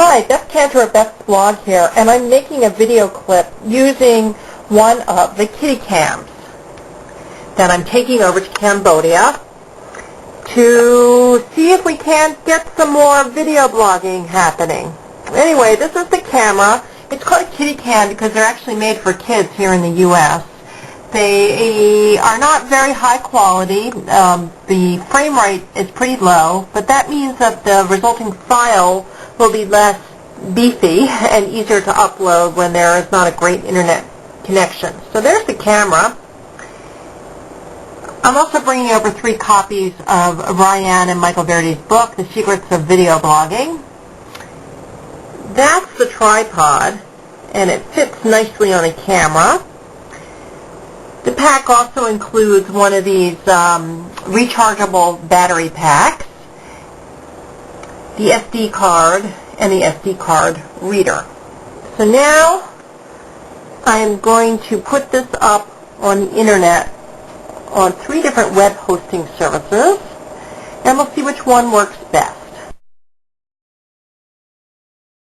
Hi, Beth Cantor at Beth's blog here, and I'm making a video clip using one of the kitty cams that I'm taking over to Cambodia to see if we can't get some more video blogging happening. Anyway, this is the camera. It's called a kitty cam because they're actually made for kids here in the U.S. They are not very high quality. The frame rate is pretty low, but that means that the resulting file will be less beefy and easier to upload when there is not a great internet connection. So there's the camera. I'm also bringing over 3 copies of Ryan and Michael Verdi's book, The Secrets of Video Blogging. That's the tripod, and it fits nicely on a camera. The pack also includes one of these rechargeable battery packs, the SD card, and the SD card reader. So now I'm going to put this up on the internet on 3 different web hosting services, and we'll see which one works best.